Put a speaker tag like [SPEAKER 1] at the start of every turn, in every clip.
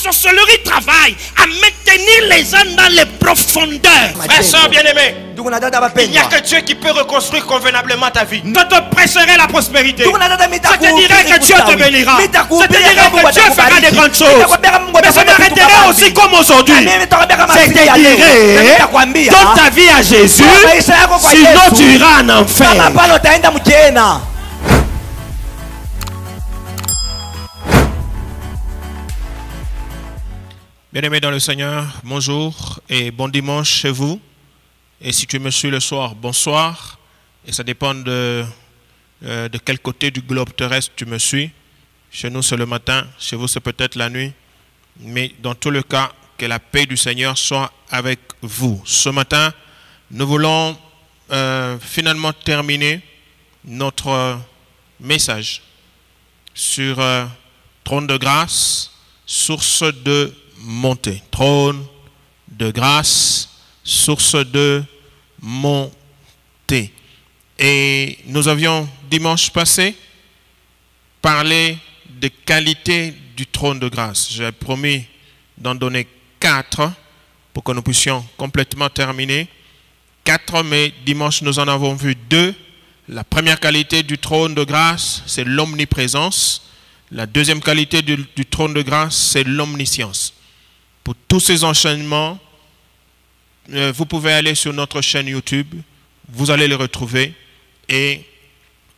[SPEAKER 1] sorcellerie travaille à maintenir les âmes dans les profondeurs.
[SPEAKER 2] Frère, soeur bien-aimé, il n'y a que Dieu qui peut reconstruire convenablement ta vie.
[SPEAKER 1] Je te prêcherai la prospérité. Je te dirai que Dieu te bénira. Je te dirai que Dieu fera des grandes choses. Mais je m'arrêterai aussi comme aujourd'hui. Je te dirai, donne ta vie à Jésus, sinon tu iras en enfer.
[SPEAKER 3] Bien-aimés dans le Seigneur, bonjour et bon dimanche chez vous. Et si tu me suis le soir, bonsoir. Et ça dépend de quel côté du globe terrestre tu me suis. Chez nous, c'est le matin. Chez vous, c'est peut-être la nuit. Mais dans tous les cas, que la paix du Seigneur soit avec vous. Ce matin, nous voulons finalement terminer notre message sur trône de grâce, source de montée. Trône de grâce, source de montée. Et nous avions dimanche passé parlé des qualités du trône de grâce. J'ai promis d'en donner 4 pour que nous puissions complètement terminer. 4, mais dimanche nous en avons vu 2. La première qualité du trône de grâce, c'est l'omniprésence. La deuxième qualité du trône de grâce, c'est l'omniscience. Pour tous ces enchaînements, vous pouvez aller sur notre chaîne YouTube, vous allez les retrouver et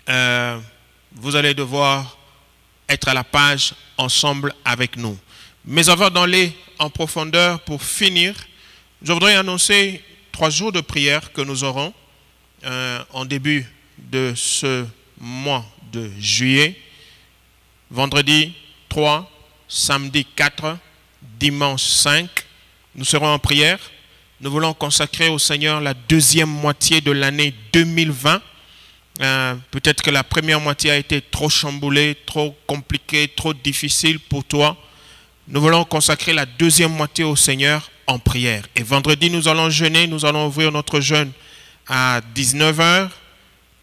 [SPEAKER 3] vous allez devoir être à la page ensemble avec nous. Mais avant d'aller en profondeur, pour finir, je voudrais annoncer 3 jours de prière que nous aurons en début de ce mois de juillet. Vendredi 3, samedi 4, dimanche 5, nous serons en prière. Nous voulons consacrer au Seigneur la deuxième moitié de l'année 2020. Peut-être que la première moitié a été trop chamboulée, trop compliquée, trop difficile pour toi. Nous voulons consacrer la deuxième moitié au Seigneur en prière. Et vendredi, nous allons jeûner, nous allons ouvrir notre jeûne à 19 h.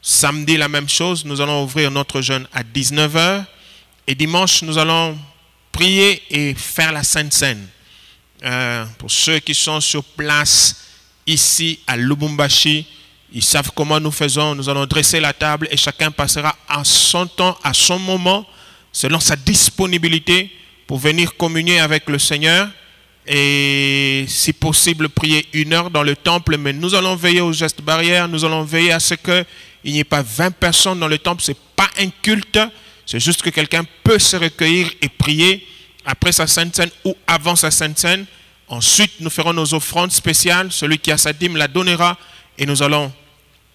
[SPEAKER 3] Samedi, la même chose, nous allons ouvrir notre jeûne à 19 h. Et dimanche, nous allons prier et faire la Sainte Seine. Pour ceux qui sont sur place ici à Lubumbashi, ils savent comment nous faisons. Nous allons dresser la table et chacun passera à son temps, à son moment, selon sa disponibilité pour venir communier avec le Seigneur. Et si possible, prier 1 heure dans le temple. Mais nous allons veiller aux gestes barrières. Nous allons veiller à ce qu'il n'y ait pas 20 personnes dans le temple. Ce n'est pas un culte. C'est juste que quelqu'un peut se recueillir et prier après sa Sainte Seine ou avant sa Sainte Seine. Ensuite, nous ferons nos offrandes spéciales. Celui qui a sa dîme la donnera et nous allons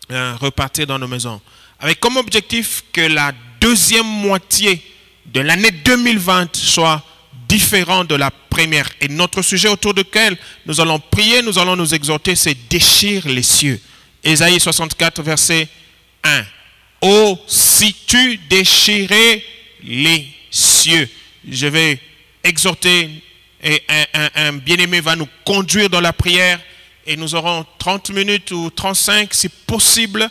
[SPEAKER 3] repartir dans nos maisons. Avec comme objectif que la deuxième moitié de l'année 2020 soit différente de la première. Et notre sujet autour duquel nous allons prier, nous allons nous exhorter, c'est déchire les cieux. Ésaïe 64, verset 1. Oh, si tu déchirais les cieux. Je vais exhorter et un bien-aimé va nous conduire dans la prière et nous aurons 30 minutes ou 35 si possible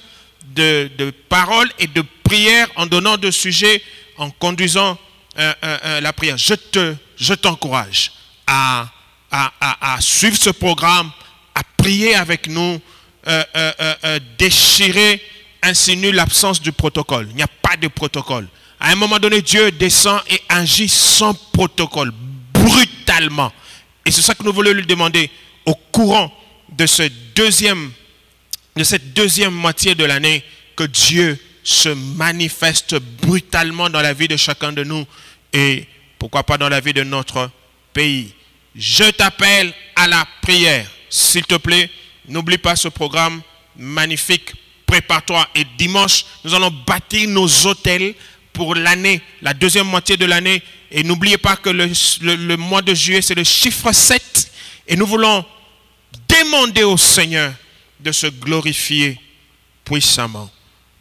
[SPEAKER 3] de paroles et de prières en donnant de sujets, en conduisant la prière. Je t'encourage à suivre ce programme, à prier avec nous, déchirer insinue l'absence du protocole. Il n'y a pas de protocole. À un moment donné, Dieu descend et agit sans protocole, brutalement. Et c'est ça que nous voulons lui demander au courant de cette deuxième moitié de l'année, que Dieu se manifeste brutalement dans la vie de chacun de nous et pourquoi pas dans la vie de notre pays. Je t'appelle à la prière. S'il te plaît, n'oublie pas ce programme magnifique. Prépare-toi. Et dimanche, nous allons bâtir nos hôtels pour l'année, la deuxième moitié de l'année. Et n'oubliez pas que le mois de juillet, c'est le chiffre 7. Et nous voulons demander au Seigneur de se glorifier puissamment.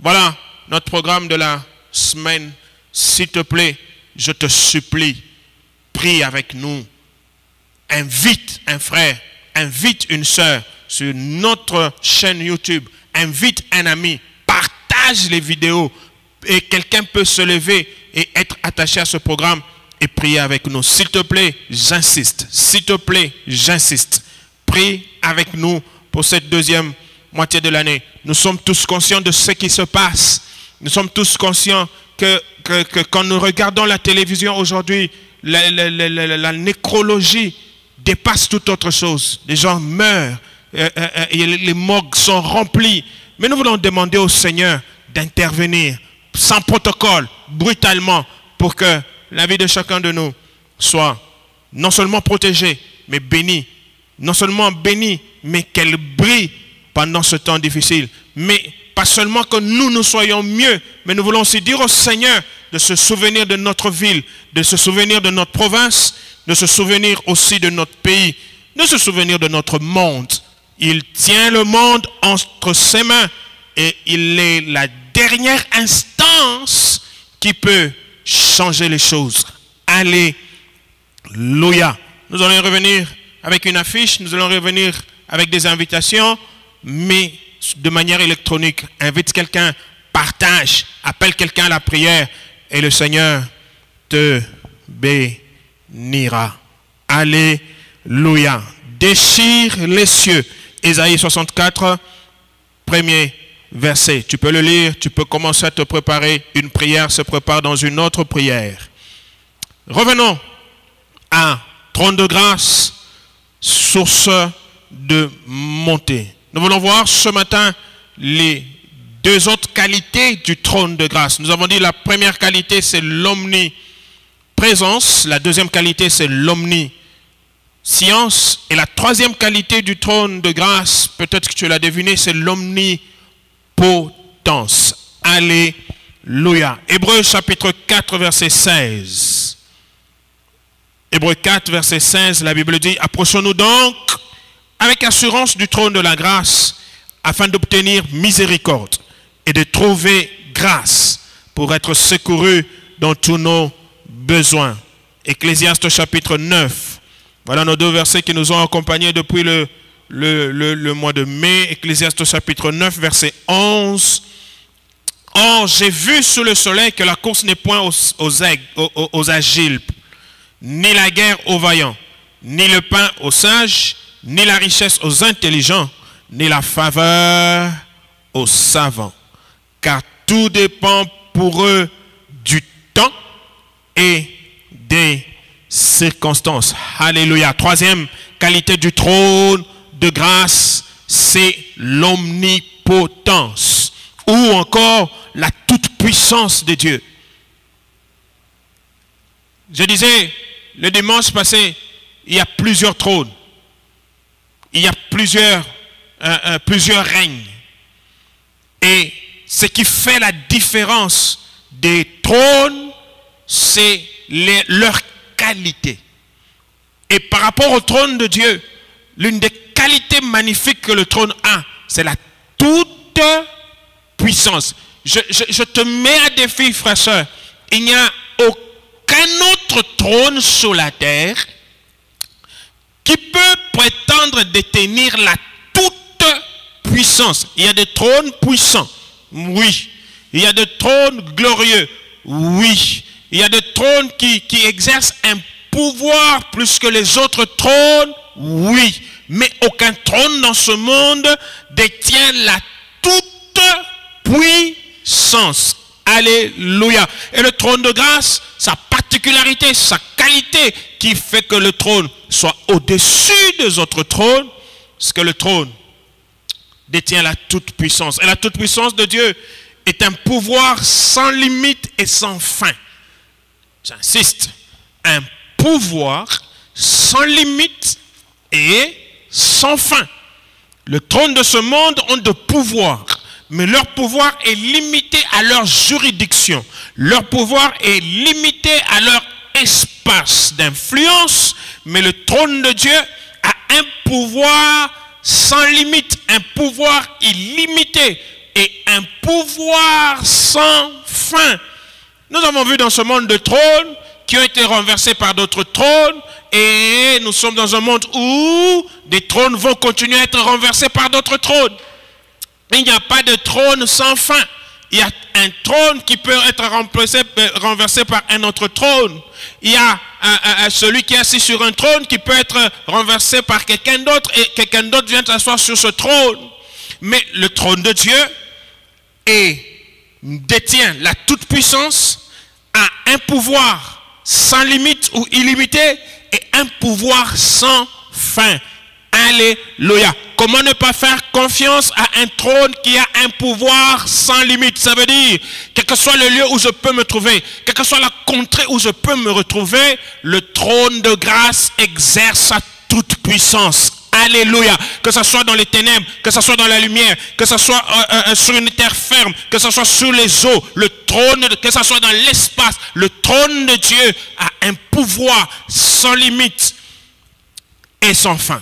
[SPEAKER 3] Voilà notre programme de la semaine. S'il te plaît, je te supplie, prie avec nous. Invite un frère, invite une sœur sur notre chaîne YouTube. Invite un ami, partage les vidéos et quelqu'un peut se lever et être attaché à ce programme et priez avec nous. S'il te plaît, j'insiste. S'il te plaît, j'insiste. Prie avec nous pour cette deuxième moitié de l'année. Nous sommes tous conscients de ce qui se passe. Nous sommes tous conscients que quand nous regardons la télévision aujourd'hui, la nécrologie dépasse toute autre chose. Les gens meurent, les morgues sont remplies. Mais nous voulons demander au Seigneur d'intervenir sans protocole, brutalement, pour que la vie de chacun de nous soit non seulement protégée, mais bénie. Non seulement bénie, mais qu'elle brille pendant ce temps difficile. Mais pas seulement que nous soyons mieux, mais nous voulons aussi dire au Seigneur de se souvenir de notre ville, de se souvenir de notre province, de se souvenir aussi de notre pays, de se souvenir de notre monde. Il tient le monde entre ses mains et il est la dernière instance qui peut changer les choses. Alléluia. Nous allons revenir avec une affiche, nous allons revenir avec des invitations, mais de manière électronique. Invite quelqu'un, partage, appelle quelqu'un à la prière et le Seigneur te bénira. Alléluia. Déchire les cieux. Ésaïe 64, premier verset. Tu peux le lire, tu peux commencer à te préparer. Une prière se prépare dans une autre prière. Revenons à trône de grâce, source de montée. Nous voulons voir ce matin les deux autres qualités du trône de grâce. Nous avons dit la première qualité, c'est l'omniprésence. La deuxième qualité, c'est l'omniscience. Et la troisième qualité du trône de grâce, peut-être que tu l'as deviné, c'est l'omnipotence. Alléluia. Hébreux chapitre 4, verset 16. Hébreux 4, verset 16, la Bible dit, approchons-nous donc avec assurance du trône de la grâce, afin d'obtenir miséricorde et de trouver grâce pour être secouru dans tous nos besoins. Ecclésiaste chapitre 9. Voilà nos deux versets qui nous ont accompagnés depuis le mois de mai. Ecclésiaste chapitre 9, verset 11. Or, j'ai vu sous le soleil que la course n'est point aux agiles, ni la guerre aux vaillants, ni le pain aux sages, ni la richesse aux intelligents, ni la faveur aux savants. Car tout dépend pour eux du temps et des circonstances. Alléluia. Troisième qualité du trône de grâce, c'est l'omnipotence. Ou encore la toute-puissance de Dieu. Je disais, le dimanche passé, il y a plusieurs trônes. Il y a plusieurs règnes. Et ce qui fait la différence des trônes, c'est leur qualité. Et par rapport au trône de Dieu, l'une des qualités magnifiques que le trône a, c'est la toute puissance. Je te mets à défi, frère, soeur. Il n'y a aucun autre trône sur la terre qui peut prétendre détenir la toute puissance. Il y a des trônes puissants, oui. Il y a des trônes glorieux, oui. Il y a des trônes qui exercent un pouvoir plus que les autres trônes, oui. Mais aucun trône dans ce monde détient la toute puissance. Alléluia. Et le trône de grâce, sa particularité, sa qualité qui fait que le trône soit au-dessus des autres trônes, c'est que le trône détient la toute-puissance. Et la toute-puissance de Dieu est un pouvoir sans limite et sans fin. J'insiste, un pouvoir sans limite et sans fin. Le trône de ce monde ont de pouvoir, mais leur pouvoir est limité à leur juridiction. Leur pouvoir est limité à leur espace d'influence, mais le trône de Dieu a un pouvoir sans limite, un pouvoir illimité et un pouvoir sans fin. Nous avons vu dans ce monde de trônes qui ont été renversés par d'autres trônes, et nous sommes dans un monde où des trônes vont continuer à être renversés par d'autres trônes. Il n'y a pas de trône sans fin. Il y a un trône qui peut être renversé par un autre trône. Il y a celui qui est assis sur un trône qui peut être renversé par quelqu'un d'autre et quelqu'un d'autre vient s'asseoir sur ce trône. Mais le trône de Dieu détient la toute-puissance, a un pouvoir sans limite ou illimité et un pouvoir sans fin. Alléluia. Comment ne pas faire confiance à un trône qui a un pouvoir sans limite? Ça veut dire, quel que soit le lieu où je peux me trouver, quelle que soit la contrée où je peux me retrouver, le trône de grâce exerce sa toute puissance. Alléluia. Que ce soit dans les ténèbres, que ce soit dans la lumière, que ce soit sur une terre ferme, que ce soit sur les eaux, le trône, que ce soit dans l'espace, le trône de Dieu a un pouvoir sans limite et sans fin.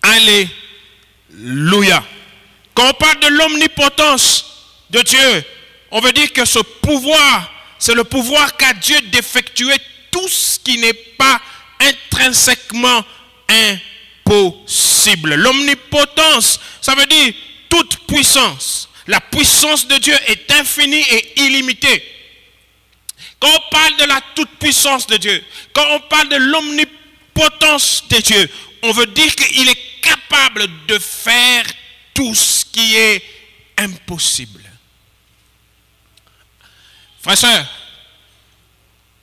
[SPEAKER 3] Alléluia. Quand on parle de l'omnipotence de Dieu, on veut dire que ce pouvoir, c'est le pouvoir qu'a Dieu d'effectuer tout ce qui n'est pas intrinsèquement impossible. L'omnipotence, ça veut dire toute puissance. La puissance de Dieu est infinie et illimitée. Quand on parle de la toute-puissance de Dieu, quand on parle de l'omnipotence de Dieu, on veut dire qu'il est capable de faire tout ce qui est impossible. Frères et sœurs,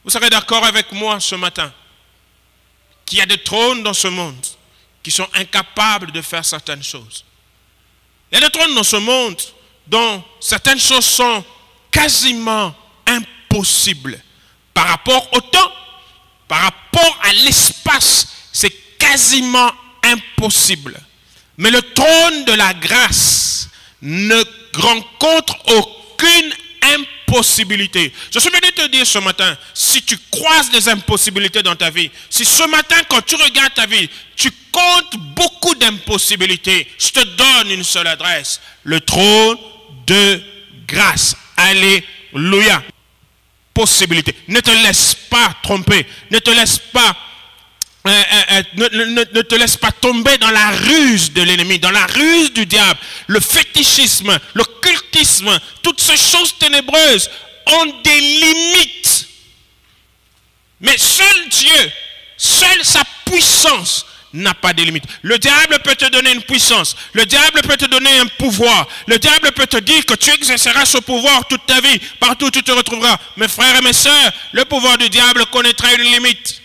[SPEAKER 3] vous serez d'accord avec moi ce matin qu'il y a des trônes dans ce monde qui sont incapables de faire certaines choses. Il y a des trônes dans ce monde dont certaines choses sont quasiment impossibles. Par rapport au temps, par rapport à l'espace, c'est quasiment impossible. Mais le trône de la grâce ne rencontre aucune impossibilité. Je suis venu te dire ce matin, si tu croises des impossibilités dans ta vie, si ce matin quand tu regardes ta vie, tu comptes beaucoup d'impossibilités, je te donne une seule adresse, le trône de grâce. Alléluia. Possibilité. Ne te laisse pas tromper, ne te laisse pas ne te laisse pas tomber dans la ruse de l'ennemi, dans la ruse du diable. Le fétichisme, l'occultisme, toutes ces choses ténébreuses ont des limites. Mais seul Dieu, seule sa puissance n'a pas de limites. Le diable peut te donner une puissance, le diable peut te donner un pouvoir, le diable peut te dire que tu exerceras ce pouvoir toute ta vie, partout où tu te retrouveras. Mes frères et mes sœurs, le pouvoir du diable connaîtra une limite.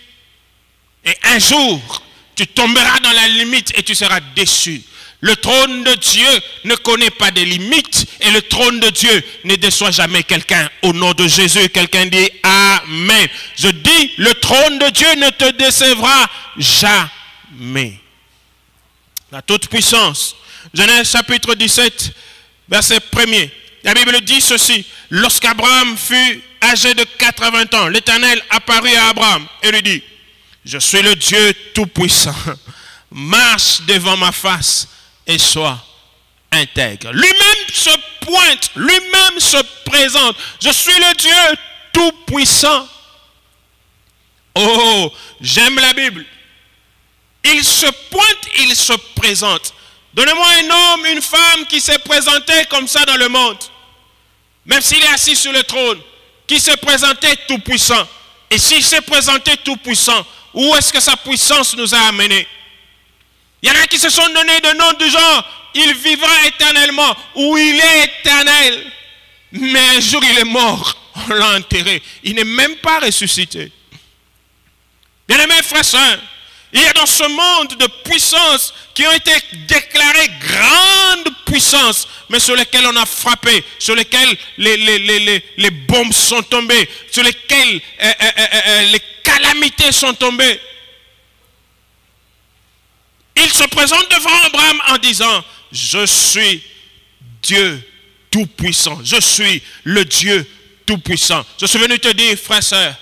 [SPEAKER 3] Et un jour, tu tomberas dans la limite et tu seras déçu. Le trône de Dieu ne connaît pas de limites et le trône de Dieu ne déçoit jamais quelqu'un. Au nom de Jésus, quelqu'un dit Amen. Je dis, le trône de Dieu ne te décevra jamais. La toute puissance. Genèse chapitre 17, verset 1er. La Bible dit ceci. Lorsqu'Abraham fut âgé de 80 ans, l'Éternel apparut à Abraham et lui dit, je suis le Dieu tout-puissant. Marche devant ma face et sois intègre. Lui-même se pointe, lui-même se présente. Je suis le Dieu tout-puissant. Oh, j'aime la Bible. Il se pointe, il se présente. Donnez-moi un homme, une femme qui s'est présenté comme ça dans le monde. Même s'il est assis sur le trône, qui s'est présenté tout-puissant. Et s'il s'est présenté tout-puissant, où est-ce que sa puissance nous a amenés? Il y en a qui se sont donné de noms du genre, il vivra éternellement, ou il est éternel. Mais un jour il est mort, on l'a enterré. Il n'est même pas ressuscité. Bien-aimés frères et sœurs, il y a dans ce monde de puissances qui ont été déclarées grandes puissances, mais sur lesquelles on a frappé, sur lesquelles les bombes sont tombées, sur lesquelles les calamités sont tombées. Il se présente devant Abraham en disant, je suis Dieu tout-puissant, je suis le Dieu tout-puissant. Je suis venu te dire, frères et sœurs,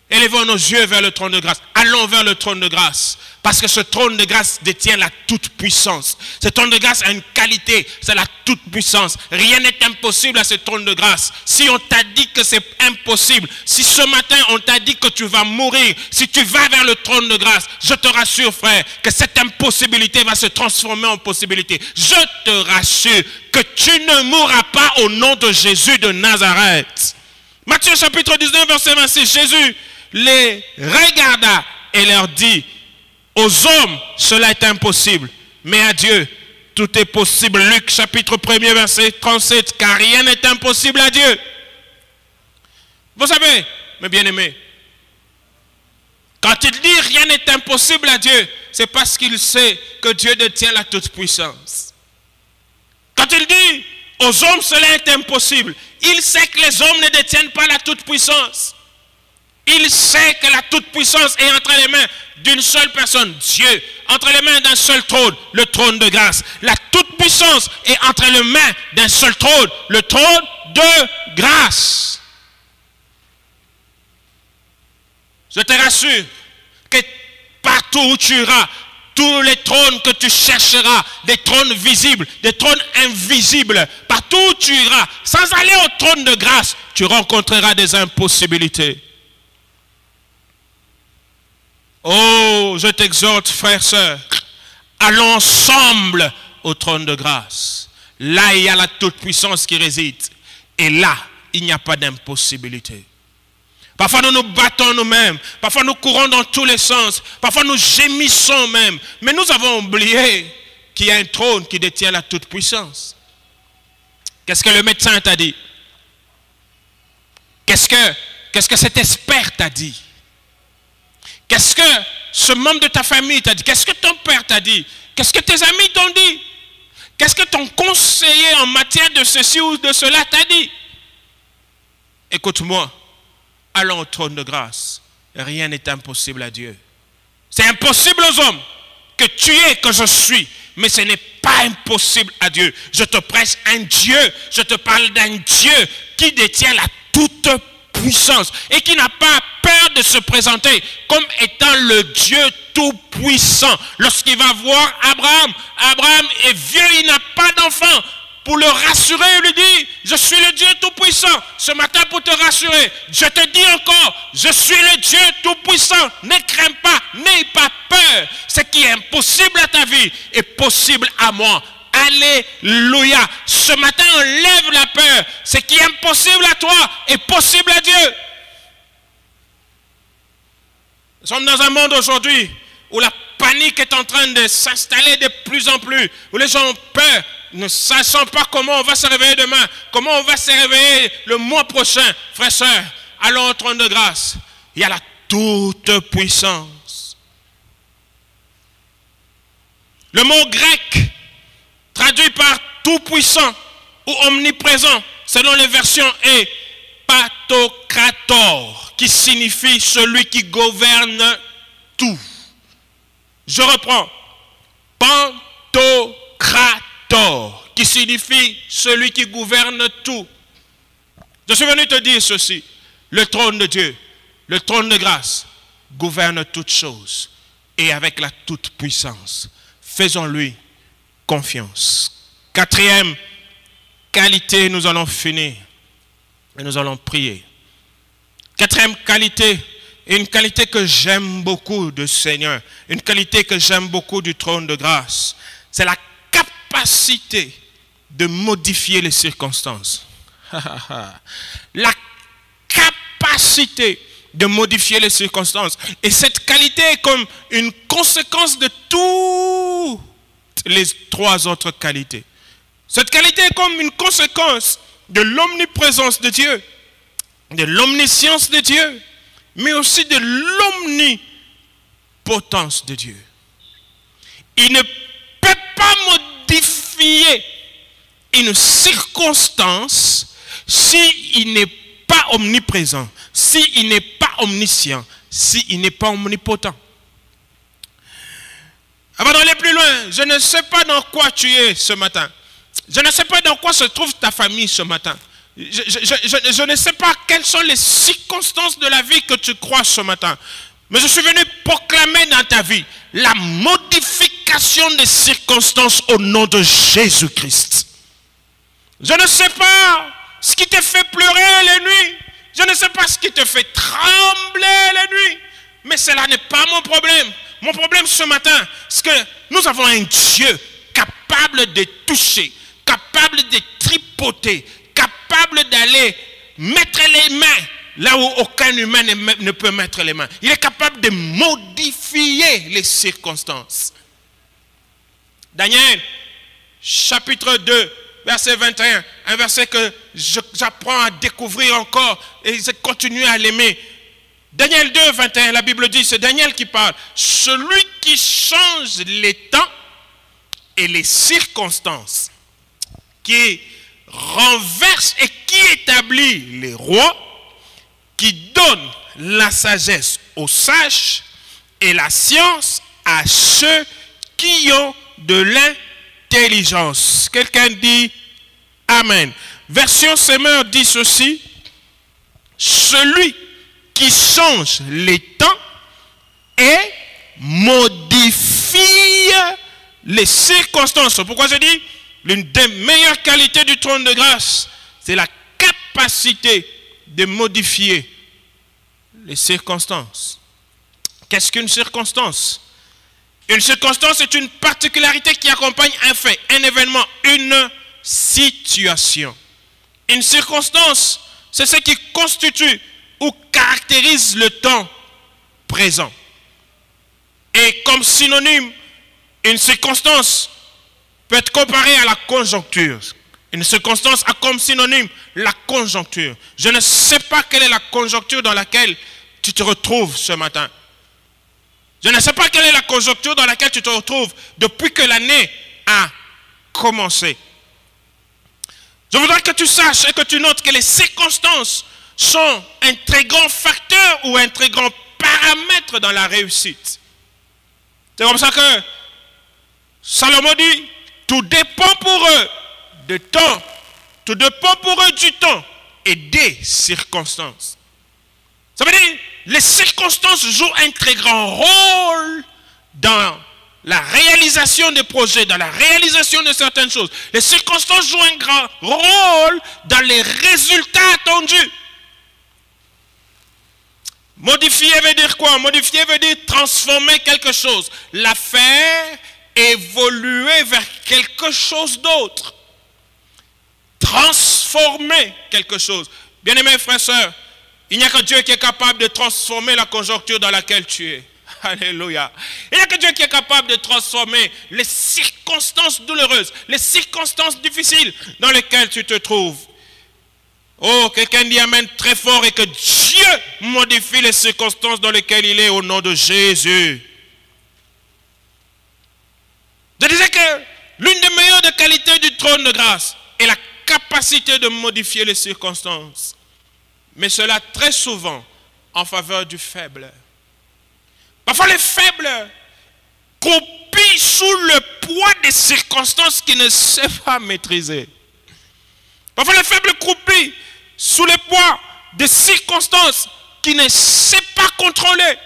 [SPEAKER 3] élevons nos yeux vers le trône de grâce. Allons vers le trône de grâce. Parce que ce trône de grâce détient la toute-puissance. Ce trône de grâce a une qualité, c'est la toute-puissance. Rien n'est impossible à ce trône de grâce. Si on t'a dit que c'est impossible, si ce matin on t'a dit que tu vas mourir, si tu vas vers le trône de grâce, je te rassure frère, que cette impossibilité va se transformer en possibilité. Je te rassure que tu ne mourras pas au nom de Jésus de Nazareth. Matthieu chapitre 19, verset 26. Jésus les regarda et leur dit, aux hommes, cela est impossible, mais à Dieu, tout est possible. Luc chapitre 1er, verset 37. Car rien n'est impossible à Dieu. Vous savez, mes bien-aimés, quand il dit rien n'est impossible à Dieu, c'est parce qu'il sait que Dieu détient la toute-puissance. Quand il dit aux hommes cela est impossible, il sait que les hommes ne détiennent pas la toute-puissance. Il sait que la toute-puissance est entre les mains d'une seule personne, Dieu, entre les mains d'un seul trône, le trône de grâce. La toute-puissance est entre les mains d'un seul trône, le trône de grâce. Je te rassure que partout où tu iras, tous les trônes que tu chercheras, des trônes visibles, des trônes invisibles, partout où tu iras, sans aller au trône de grâce, tu rencontreras des impossibilités. Oh, je t'exhorte, frères, sœurs, allons ensemble au trône de grâce. Là, il y a la toute-puissance qui réside. Et là, il n'y a pas d'impossibilité. Parfois, nous nous battons nous-mêmes. Parfois, nous courons dans tous les sens. Parfois, nous gémissons même. Mais nous avons oublié qu'il y a un trône qui détient la toute-puissance. Qu'est-ce que le médecin t'a dit? Qu'est-ce que cet expert t'a dit? Qu'est-ce que ce membre de ta famille t'a dit? Qu'est-ce que ton père t'a dit? Qu'est-ce que tes amis t'ont dit? Qu'est-ce que ton conseiller en matière de ceci ou de cela t'a dit? Écoute-moi, allons au trône de grâce. Rien n'est impossible à Dieu. C'est impossible aux hommes que tu es, que je suis, mais ce n'est pas impossible à Dieu. Je te prêche un Dieu, je te parle d'un Dieu qui détient la toute-puissance et qui n'a pas peur de se présenter comme étant le Dieu tout-puissant. Lorsqu'il va voir Abraham, Abraham est vieux, il n'a pas d'enfant. Pour le rassurer, il lui dit, je suis le Dieu tout-puissant. Ce matin, pour te rassurer, je te dis encore, je suis le Dieu tout-puissant. Ne crains pas, n'aie pas peur. Ce qui est impossible à ta vie est possible à moi. Alléluia. Ce matin, enlève la peur. Ce qui est impossible à toi est possible à Dieu. Nous sommes dans un monde aujourd'hui où la panique est en train de s'installer de plus en plus, où les gens ont peur, ne sachant pas comment on va se réveiller demain, comment on va se réveiller le mois prochain. Frères, sœurs, allons au trône de grâce. Il y a la toute-puissance. Le mot grec, traduit par tout-puissant ou omniprésent, selon les versions, est patokrator, qui signifie celui qui gouverne tout. Je reprends. Pantocrator, qui signifie celui qui gouverne tout. Je suis venu te dire ceci. Le trône de Dieu, le trône de grâce, gouverne toutes choses et avec la toute-puissance. Faisons-lui confiance. Quatrième qualité, nous allons finir et nous allons prier. Quatrième qualité, une qualité que j'aime beaucoup du Seigneur, une qualité que j'aime beaucoup du trône de grâce, c'est la capacité de modifier les circonstances. La capacité de modifier les circonstances. Et cette qualité est comme une conséquence de toutes les trois autres qualités. Cette qualité est comme une conséquence de l'omniprésence de Dieu, de l'omniscience de Dieu, mais aussi de l'omnipotence de Dieu. Il ne peut pas modifier une circonstance s'il n'est pas omniprésent, s'il n'est pas omniscient, s'il n'est pas omnipotent. Avant d'aller plus loin, je ne sais pas dans quoi tu es ce matin. Je ne sais pas dans quoi se trouve ta famille ce matin. Je ne sais pas quelles sont les circonstances de la vie que tu crois ce matin. Mais je suis venu proclamer dans ta vie la modification des circonstances au nom de Jésus-Christ. Je ne sais pas ce qui te fait pleurer les nuits. Je ne sais pas ce qui te fait trembler les nuits. Mais cela n'est pas mon problème. Mon problème ce matin, c'est que nous avons un Dieu capable de toucher, capable de tripoter, capable d'aller mettre les mains là où aucun humain ne peut mettre les mains. Il est capable de modifier les circonstances. Daniel, chapitre 2, verset 21, un verset que j'apprends à découvrir encore et je continue à l'aimer. Daniel 2, 21, la Bible dit, c'est Daniel qui parle. Celui qui change les temps et les circonstances, qui renverse et qui établit les rois, qui donne la sagesse aux sages et la science à ceux qui ont de l'intelligence. Quelqu'un dit Amen. Version Semeur dit ceci, celui qui change les temps et modifie les circonstances. Pourquoi je dis l'une des meilleures qualités du trône de grâce, c'est la capacité de modifier les circonstances. Qu'est-ce qu'une circonstance? Une circonstance est une particularité qui accompagne un fait, un événement, une situation. Une circonstance, c'est ce qui constitue ou caractérise le temps présent. Et comme synonyme, une circonstance peut être comparée à la conjoncture. Une circonstance a comme synonyme la conjoncture. Je ne sais pas quelle est la conjoncture dans laquelle tu te retrouves ce matin. Je ne sais pas quelle est la conjoncture dans laquelle tu te retrouves depuis que l'année a commencé. Je voudrais que tu saches et que tu notes que les circonstances sont un très grand facteur ou un très grand paramètre dans la réussite. C'est comme ça que Salomon dit, tout dépend pour eux de temps, tout dépend pour eux du temps et des circonstances. Ça veut dire, les circonstances jouent un très grand rôle dans la réalisation des projets, dans la réalisation de certaines choses. Les circonstances jouent un grand rôle dans les résultats attendus. Modifier veut dire quoi? Modifier veut dire transformer quelque chose, la faire évoluer vers quelque chose d'autre. Transformer quelque chose. Bien-aimés frères et sœurs, il n'y a que Dieu qui est capable de transformer la conjoncture dans laquelle tu es. Alléluia. Il n'y a que Dieu qui est capable de transformer les circonstances douloureuses, les circonstances difficiles dans lesquelles tu te trouves. Oh, quelqu'un dit Amen très fort et que Dieu modifie les circonstances dans lesquelles il est au nom de Jésus. Je disais que l'une des meilleures qualités du trône de grâce est la capacité de modifier les circonstances. Mais cela très souvent en faveur du faible. Parfois les faibles croupissent sous le poids des circonstances qu'ils ne savent pas maîtriser. Parfois les faibles croupissent sous le poids des circonstances qu'ils ne savent pas contrôler.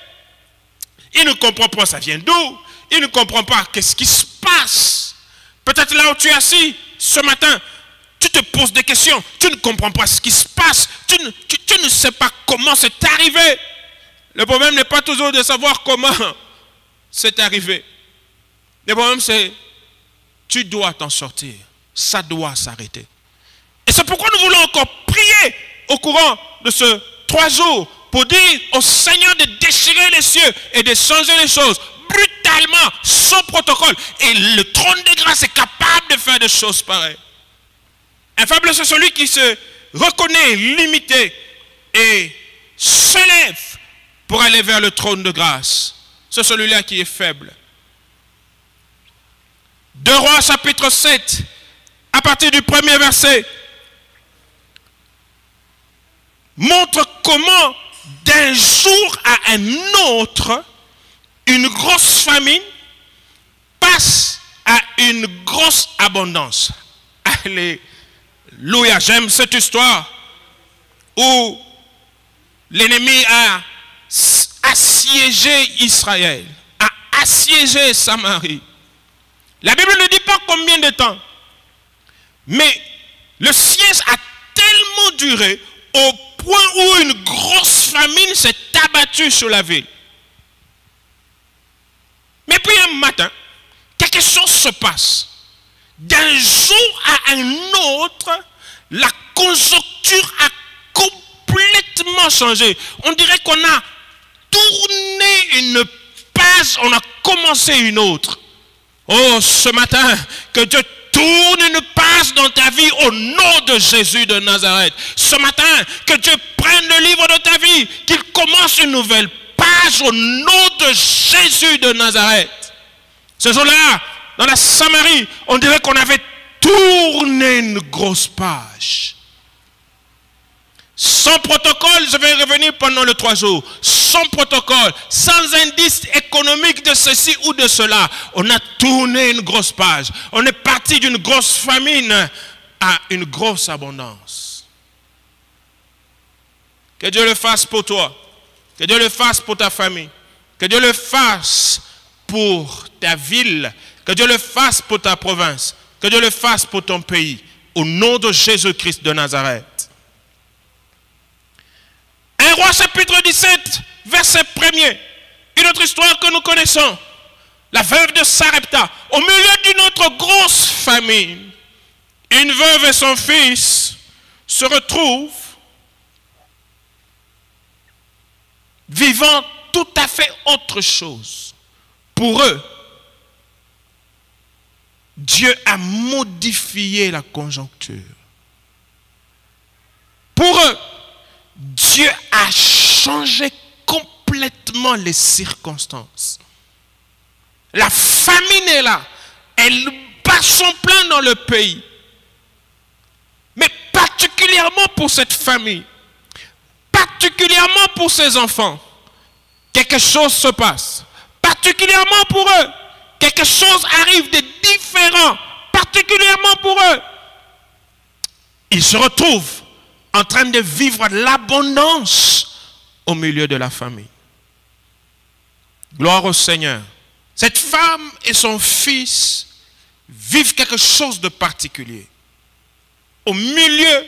[SPEAKER 3] Ils ne comprennent pas ça vient d'où. Ils ne comprennent pas qu'est-ce qui se passe. Peut-être là où tu es assis ce matin, tu te poses des questions. Tu ne comprends pas ce qui se passe. Tu ne sais pas comment c'est arrivé. Le problème n'est pas toujours de savoir comment c'est arrivé. Le problème c'est tu dois t'en sortir. Ça doit s'arrêter. Et c'est pourquoi nous voulons encore prier au courant de ce 3 jours pour dire au Seigneur de déchirer les cieux et de changer les choses brutalement, sans protocole. Et le trône de grâce est capable de faire des choses pareilles. Un faible, c'est celui qui se reconnaît limité et se lève pour aller vers le trône de grâce. C'est celui-là qui est faible. 2 Rois chapitre 7, à partir du 1er verset, montre comment d'un jour à un autre, une grosse famine passe à une grosse abondance. Alléluia, j'aime cette histoire où l'ennemi a assiégé Israël, a assiégé Samarie. La Bible ne dit pas combien de temps, mais le siège a tellement duré au point où une grosse famine s'est abattue sur la ville. Mais puis un matin, quelque chose se passe. D'un jour à un autre, la conjoncture a complètement changé. On dirait qu'on a tourné une page, on a commencé une autre. Oh, ce matin, que Dieu tourne une page dans ta vie au nom de Jésus de Nazareth. Ce matin, que Dieu prenne le livre de ta vie, qu'il commence une nouvelle page au nom de Jésus de Nazareth. Ce jour-là, dans la Samarie, on dirait qu'on avait tourné une grosse page. Sans protocole, je vais revenir pendant les 3 jours. Sans protocole, sans indice économique de ceci ou de cela. On a tourné une grosse page. On est parti d'une grosse famine à une grosse abondance. Que Dieu le fasse pour toi. Que Dieu le fasse pour ta famille. Que Dieu le fasse pour ta ville. Que Dieu le fasse pour ta province. Que Dieu le fasse pour ton pays. Au nom de Jésus-Christ de Nazareth. 1 Roi chapitre 17, verset 1er. Une autre histoire que nous connaissons. La veuve de Sarepta. Au milieu d'une autre grosse famine, une veuve et son fils se retrouvent vivant tout à fait autre chose. Pour eux, Dieu a modifié la conjoncture. Pour eux, Dieu a changé complètement les circonstances. La famine est là. Elle bat son plein dans le pays. Mais particulièrement pour cette famille, particulièrement pour ses enfants, quelque chose se passe. Particulièrement pour eux, quelque chose arrive de différent. Particulièrement pour eux. Ils se retrouvent en train de vivre l'abondance au milieu de la famille. Gloire au Seigneur. Cette femme et son fils vivent quelque chose de particulier. Au milieu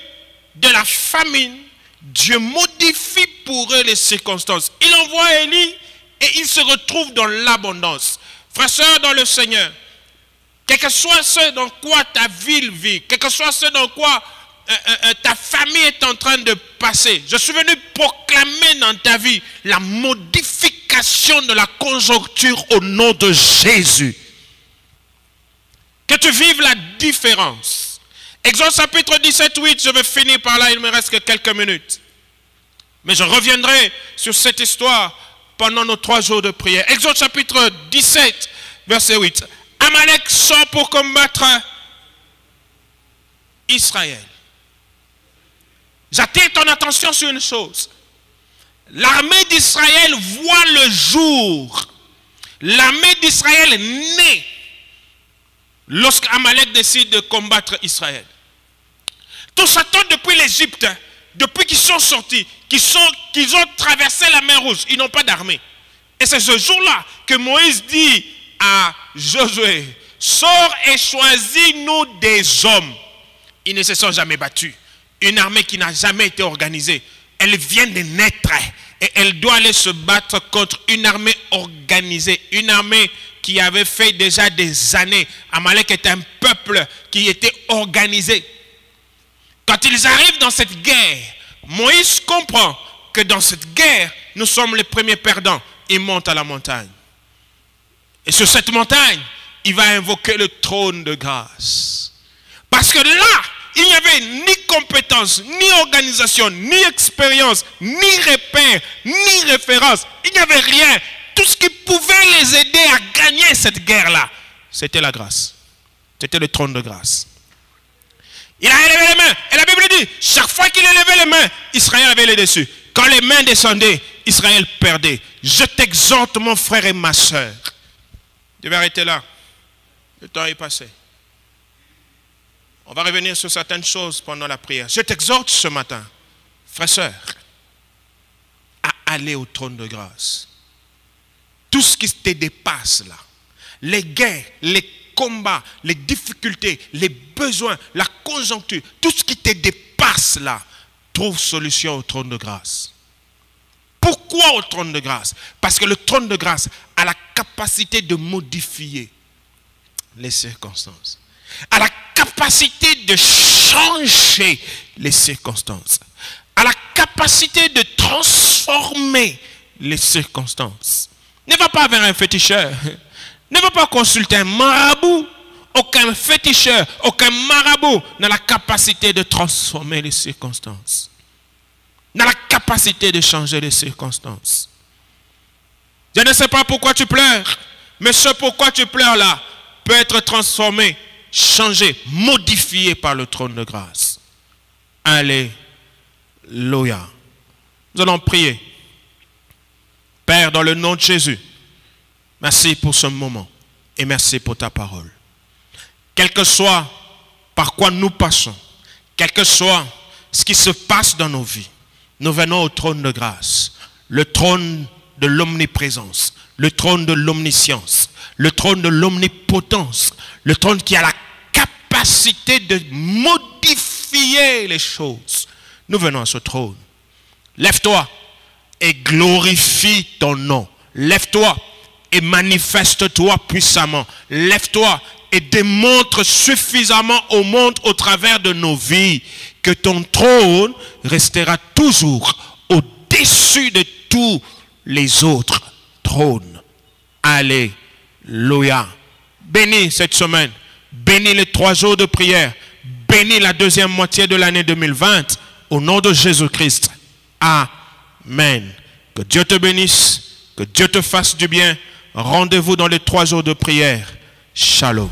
[SPEAKER 3] de la famine, Dieu modifie pour eux les circonstances. Il envoie Élie et ils se retrouvent dans l'abondance. Frères et sœurs dans le Seigneur, quel que soit ce dans quoi ta ville vit, quel que soit ce dans quoi ta famille est en train de passer. Je suis venu proclamer dans ta vie la modification de la conjoncture au nom de Jésus. Que tu vives la différence. Exode chapitre 17, 8, je vais finir par là, il me reste que quelques minutes. Mais je reviendrai sur cette histoire pendant nos 3 jours de prière. Exode chapitre 17, verset 8. Amalek sort pour combattre Israël. J'attire ton attention sur une chose. L'armée d'Israël voit le jour. L'armée d'Israël naît lorsqu'Amalek décide de combattre Israël. Tout ça depuis l'Égypte, depuis qu'ils sont sortis, qu'ils ont traversé la mer Rouge, ils n'ont pas d'armée. Et c'est ce jour-là que Moïse dit à Josué, sors et choisis-nous des hommes. Ils ne se sont jamais battus. Une armée qui n'a jamais été organisée. Elle vient de naître et elle doit aller se battre contre une armée organisée. Une armée qui avait fait déjà des années. Amalek est un peuple qui était organisé. Quand ils arrivent dans cette guerre, Moïse comprend que dans cette guerre, nous sommes les premiers perdants. Il monte à la montagne. Et sur cette montagne, il va invoquer le trône de grâce. Parce que là, il n'y avait ni compétence, ni organisation, ni expérience, ni repère, ni référence. Il n'y avait rien. Tout ce qui pouvait les aider à gagner cette guerre-là, c'était la grâce. C'était le trône de grâce. Il a élevé les mains. Et la Bible dit, chaque fois qu'il élevait les mains, Israël avait les dessus. Quand les mains descendaient, Israël perdait. Je t'exhorte, mon frère et ma soeur. Je vais arrêter là. Le temps est passé. On va revenir sur certaines choses pendant la prière. Je t'exhorte ce matin, frère, sœur, à aller au trône de grâce. Tout ce qui te dépasse là, les guerres, les combats, les difficultés, les besoins, la conjoncture, tout ce qui te dépasse là, trouve solution au trône de grâce. Pourquoi au trône de grâce? Parce que le trône de grâce a la capacité de modifier les circonstances. A la capacité de changer les circonstances. a la capacité de transformer les circonstances. Ne va pas vers un féticheur. Ne va pas consulter un marabout. Aucun féticheur, aucun marabout n'a la capacité de transformer les circonstances. N'a la capacité de changer les circonstances. Je ne sais pas pourquoi tu pleures, mais ce pourquoi tu pleures là peut être transformé, changé, modifié par le trône de grâce. Alléluia. Nous allons prier. Père, dans le nom de Jésus, merci pour ce moment et merci pour ta parole. Quel que soit par quoi nous passons, quel que soit ce qui se passe dans nos vies, nous venons au trône de grâce, le trône de l'omniprésence, le trône de l'omniscience, le trône de l'omnipotence, le trône qui a la capacité de modifier les choses. Nous venons à ce trône. Lève-toi et glorifie ton nom. Lève-toi et manifeste-toi puissamment. Lève-toi et démontre suffisamment au monde au travers de nos vies que ton trône restera toujours au-dessus de tous les autres trônes. Alléluia. Bénis cette semaine. Bénis les 3 jours de prière. Bénis la deuxième moitié de l'année 2020. Au nom de Jésus-Christ. Amen. Que Dieu te bénisse. Que Dieu te fasse du bien. Rendez-vous dans les 3 jours de prière. Shalom.